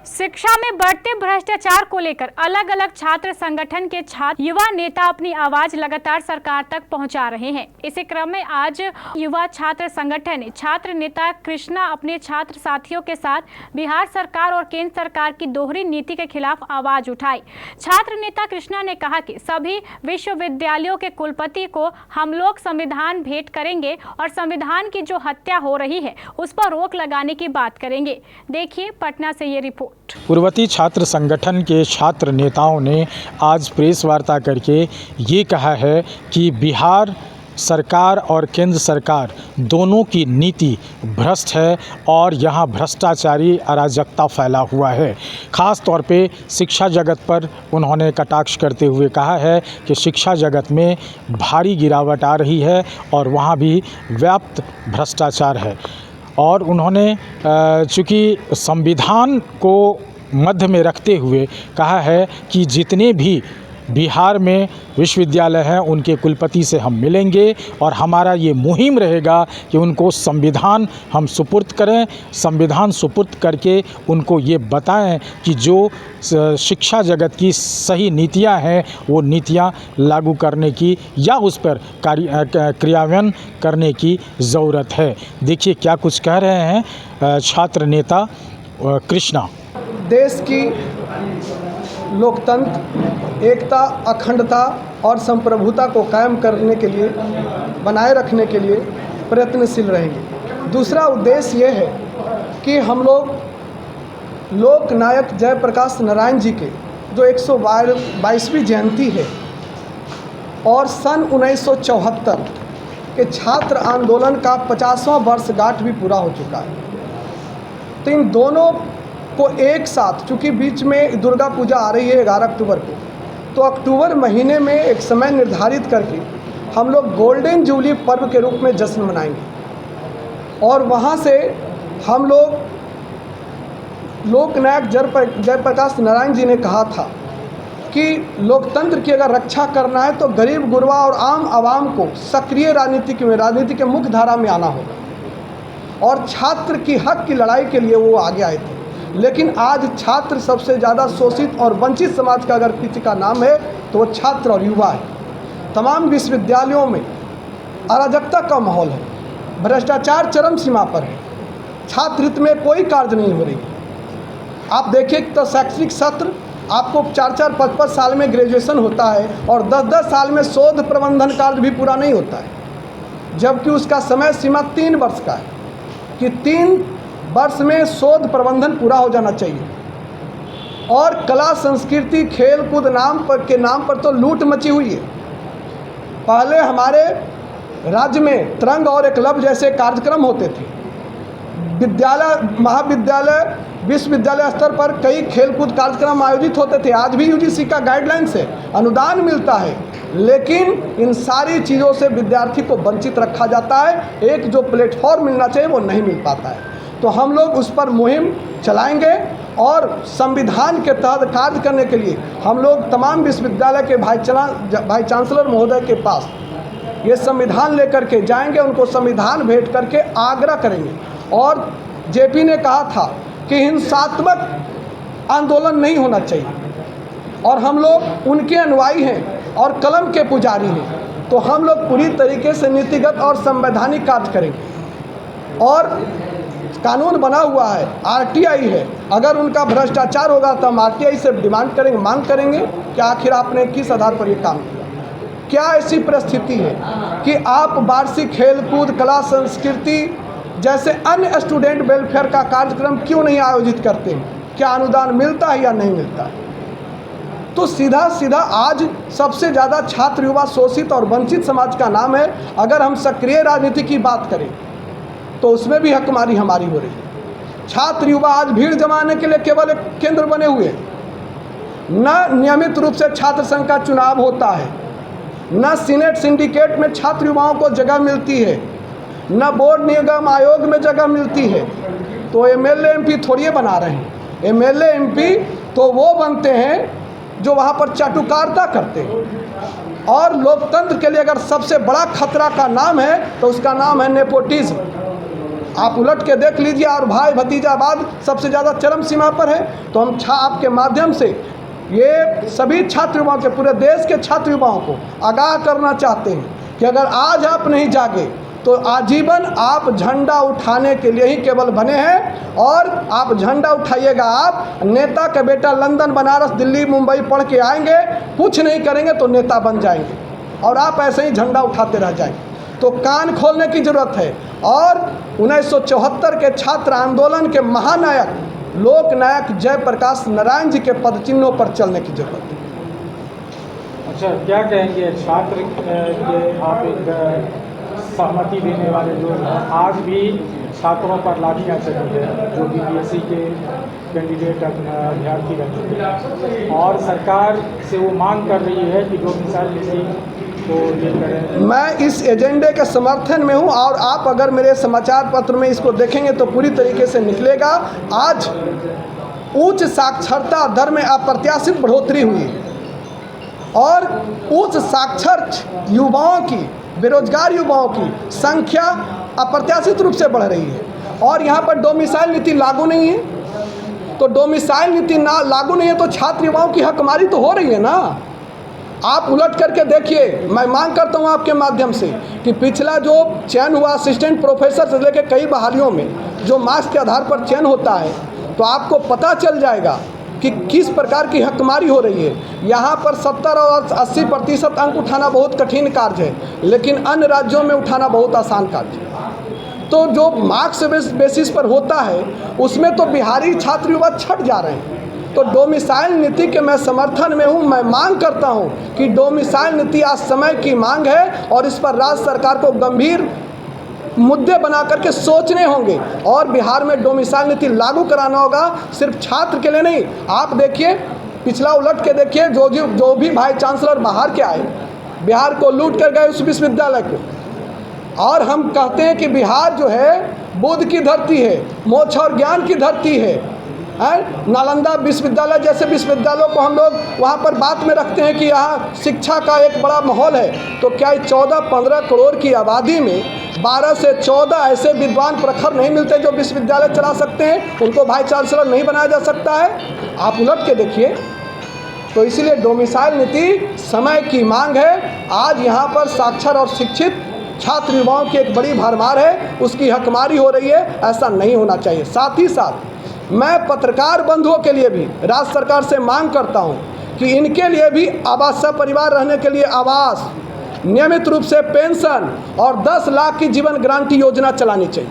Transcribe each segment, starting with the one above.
शिक्षा में बढ़ते भ्रष्टाचार को लेकर अलग अलग छात्र संगठन के छात्र युवा नेता अपनी आवाज लगातार सरकार तक पहुंचा रहे हैं। इसी क्रम में आज युवा छात्र संगठन छात्र नेता कृष्णा अपने छात्र साथियों के साथ बिहार सरकार और केंद्र सरकार की दोहरी नीति के खिलाफ आवाज उठाई। छात्र नेता कृष्णा ने कहा कि सभी विश्वविद्यालयों के कुलपति को हम लोग संविधान भेंट करेंगे और संविधान की जो हत्या हो रही है उस पर रोक लगाने की बात करेंगे। देखिए पटना से ये रिपोर्ट। पूर्ववर्ती छात्र संगठन के छात्र नेताओं ने आज प्रेस वार्ता करके ये कहा है कि बिहार सरकार और केंद्र सरकार दोनों की नीति भ्रष्ट है और यहाँ भ्रष्टाचारी अराजकता फैला हुआ है। ख़ास तौर पे शिक्षा जगत पर उन्होंने कटाक्ष करते हुए कहा है कि शिक्षा जगत में भारी गिरावट आ रही है और वहाँ भी व्याप्त भ्रष्टाचार है। और उन्होंने चूँकि संविधान को मध्य में रखते हुए कहा है कि जितने भी बिहार में विश्वविद्यालय हैं उनके कुलपति से हम मिलेंगे और हमारा ये मुहिम रहेगा कि उनको संविधान हम सुपुर्द करें, संविधान सुपुर्द करके उनको ये बताएं कि जो शिक्षा जगत की सही नीतियां हैं वो नीतियां लागू करने की या उस पर क्रियान्वयन करने की ज़रूरत है। देखिए क्या कुछ कह रहे हैं छात्र नेता कृष्णा। देश की लोकतंत्र, एकता, अखंडता और संप्रभुता को कायम करने के लिए, बनाए रखने के लिए प्रयत्नशील रहेंगे। दूसरा उद्देश्य ये है कि हम लोग लोक नायक जयप्रकाश नारायण जी के जो 122वीं जयंती है और सन 1974 के छात्र आंदोलन का 50वां वर्षगांठ भी पूरा हो चुका है। तो इन दोनों को एक साथ, चूँकि बीच में दुर्गा पूजा आ रही है 11 अक्टूबर को, तो अक्टूबर महीने में एक समय निर्धारित करके हम लोग गोल्डन जुबली पर्व के रूप में जश्न मनाएंगे। और वहाँ से हम लोग लोकनायक जयप्रकाश नारायण जी ने कहा था कि लोकतंत्र की अगर रक्षा करना है तो गरीब गुरबा और आम आवाम को सक्रिय राजनीति के मुख्य धारा में आना होगा। और छात्र की हक की लड़ाई के लिए वो आगे आए थे। लेकिन आज छात्र सबसे ज़्यादा शोषित और वंचित समाज का अगर किसी का नाम है तो वो छात्र और युवा है। तमाम विश्वविद्यालयों में अराजकता का माहौल है, भ्रष्टाचार चरम सीमा पर है, छात्र हित में कोई कार्य नहीं हो रही। आप देखिए तो शैक्षणिक सत्र आपको 4-4, 5-5 साल में ग्रेजुएशन होता है और 10-10 साल में शोध प्रबंधन कार्य भी पूरा नहीं होता है, जबकि उसका समय सीमा 3 वर्ष का है कि 3 वर्ष में शोध प्रबंधन पूरा हो जाना चाहिए। और कला, संस्कृति, खेल कूद के नाम पर तो लूट मची हुई है। पहले हमारे राज्य में तरंग और एकलव्य जैसे कार्यक्रम होते थे। विद्यालय, महाविद्यालय, विश्वविद्यालय स्तर पर कई खेलकूद कार्यक्रम आयोजित होते थे। आज भी यूजीसी का गाइडलाइन से अनुदान मिलता है, लेकिन इन सारी चीज़ों से विद्यार्थी को वंचित रखा जाता है। एक जो प्लेटफॉर्म मिलना चाहिए वो नहीं मिल पाता है। तो हम लोग उस पर मुहिम चलाएंगे और संविधान के तहत कार्य करने के लिए हम लोग तमाम विश्वविद्यालय के भाई चांसलर महोदय के पास ये संविधान लेकर के जाएंगे, उनको संविधान भेंट करके आग्रह करेंगे। और जेपी ने कहा था कि हिंसात्मक आंदोलन नहीं होना चाहिए और हम लोग उनके अनुयायी हैं और कलम के पुजारी हैं। तो हम लोग पूरी तरीके से नीतिगत और संवैधानिक कार्य करेंगे। और कानून बना हुआ है, आरटीआई है, अगर उनका भ्रष्टाचार होगा तो हम आरटीआई से डिमांड करेंगे, मांग करेंगे कि आखिर आपने किस आधार पर ये काम किया। क्या ऐसी परिस्थिति है कि आप वार्षिक खेलकूद, कला, संस्कृति जैसे अन्य स्टूडेंट वेलफेयर का कार्यक्रम क्यों नहीं आयोजित करते हैं? क्या अनुदान मिलता है या नहीं मिलता है? तो सीधा सीधा आज सबसे ज़्यादा छात्र युवा शोषित और वंचित समाज का नाम है। अगर हम सक्रिय राजनीति की बात करें तो उसमें भी हकमारी हमारी हो रही है। छात्र युवा आज भीड़ जमाने के लिए केवल एक केंद्र बने हुए, न नियमित रूप से छात्र संघ का चुनाव होता है, न सीनेट सिंडिकेट में छात्र युवाओं को जगह मिलती है, न बोर्ड निगम आयोग में जगह मिलती है। तो एमएलए एमपी थोड़ी बना रहे हैं। एमएलए एमपी तो वो बनते हैं जो वहाँ पर चाटुकारिता करते हैं। और लोकतंत्र के लिए अगर सबसे बड़ा खतरा का नाम है तो उसका नाम है नेपोटिज्म। आप उलट के देख लीजिए, और भाई भतीजावाद सबसे ज़्यादा चरम सीमा पर है। तो हम आपके माध्यम से ये सभी छात्र युवाओं के, पूरे देश के छात्र युवाओं को आगाह करना चाहते हैं कि अगर आज आप नहीं जागे तो आजीवन आप झंडा उठाने के लिए ही केवल बने हैं। और आप झंडा उठाइएगा, आप नेता का बेटा लंदन, बनारस, दिल्ली, मुंबई पढ़ के आएंगे, कुछ नहीं करेंगे तो नेता बन जाएंगे, और आप ऐसे ही झंडा उठाते रह जाएंगे। तो कान खोलने की ज़रूरत है, और 1974 के छात्र आंदोलन के महानायक लोकनायक जयप्रकाश नारायण जी के पदचिन्हों पर चलने की जरूरत है। अच्छा, क्या कहेंगे छात्र के आप एक सहमति देने वाले लोग हैं, आज भी छात्रों पर लाठियाँ चली है, जो कि बीएससी के कैंडिडेट अभ्यर्थी रह चुके हैं, और सरकार से वो मांग कर रही है कि डोमिसाइल नीति को ये करें। मैं इस एजेंडे के समर्थन में हूँ, और आप अगर मेरे समाचार पत्र में इसको देखेंगे तो पूरी तरीके से निकलेगा। आज उच्च साक्षरता दर में अप्रत्याशित बढ़ोतरी हुई है, और उच्च साक्षर युवाओं की, बेरोजगार युवाओं की संख्या अप्रत्याशित रूप से बढ़ रही है, और यहाँ पर डोमिसाइल नीति लागू नहीं है। तो डोमिसाइल नीति ना लागू नहीं है तो छात्र युवाओं की हकमारी तो हो रही है ना। आप उलट करके देखिए, मैं मांग करता हूँ आपके माध्यम से कि पिछला जो चयन हुआ असिस्टेंट प्रोफेसर से लेकर कई बहालियों में जो मार्क्स के आधार पर चयन होता है, तो आपको पता चल जाएगा कि किस प्रकार की हकमारी हो रही है। यहाँ पर 70 और 80% अंक उठाना बहुत कठिन कार्य है, लेकिन अन्य राज्यों में उठाना बहुत आसान कार्य है। तो जो मार्क्स बेसिस पर होता है उसमें तो बिहारी छात्र युवा छट जा रहे हैं। तो डोमिसाइल नीति के मैं समर्थन में हूँ। मैं मांग करता हूँ कि डोमिसाइल नीति आज समय की मांग है, और इस पर राज्य सरकार को गंभीर मुद्दे बना करके सोचने होंगे, और बिहार में डोमिसाइल नीति लागू कराना होगा। सिर्फ छात्र के लिए नहीं, आप देखिए पिछला उलट के देखिए, जो भी भाई चांसलर बाहर के आए, बिहार को लूट कर गए उस विश्वविद्यालय को। और हम कहते हैं कि बिहार जो है बुद्ध की धरती है, मोक्ष और ज्ञान की धरती है। नालंदा विश्वविद्यालय जैसे विश्वविद्यालयों को हम लोग वहाँ पर बात में रखते हैं कि यहाँ शिक्षा का एक बड़ा माहौल है। तो क्या 14-15 करोड़ की आबादी में 12 से 14 ऐसे विद्वान प्रखर नहीं मिलते जो विश्वविद्यालय चला सकते हैं? उनको वाइस चांसलर नहीं बनाया जा सकता है? आप उलट के देखिए। तो इसीलिए डोमिसाइल नीति समय की मांग है। आज यहाँ पर साक्षर और शिक्षित छात्र युवाओं की एक बड़ी भरमार है, उसकी हकमारी हो रही है। ऐसा नहीं होना चाहिए। साथ ही साथ मैं पत्रकार बंधुओं के लिए भी राज्य सरकार से मांग करता हूं कि इनके लिए भी आवास, परिवार रहने के लिए आवास, नियमित रूप से पेंशन और 10 लाख की जीवन गारंटी योजना चलानी चाहिए।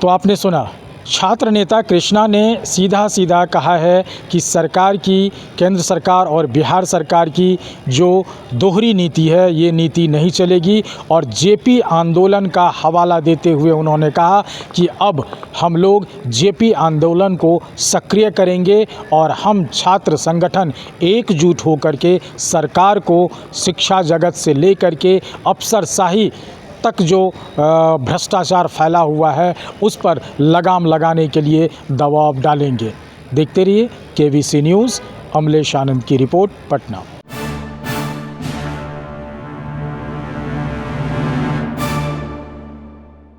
तो आपने सुना, छात्र नेता कृष्णा ने सीधा कहा है कि सरकार की, केंद्र सरकार और बिहार सरकार की जो दोहरी नीति है, ये नीति नहीं चलेगी। और जेपी आंदोलन का हवाला देते हुए उन्होंने कहा कि अब हम लोग जेपी आंदोलन को सक्रिय करेंगे, और हम छात्र संगठन एकजुट होकर के सरकार को शिक्षा जगत से लेकर के अफसरशाही तक जो भ्रष्टाचार फैला हुआ है उस पर लगाम लगाने के लिए दबाव डालेंगे। देखते रहिए KBC न्यूज़। अमलेश आनंद की रिपोर्ट, पटना।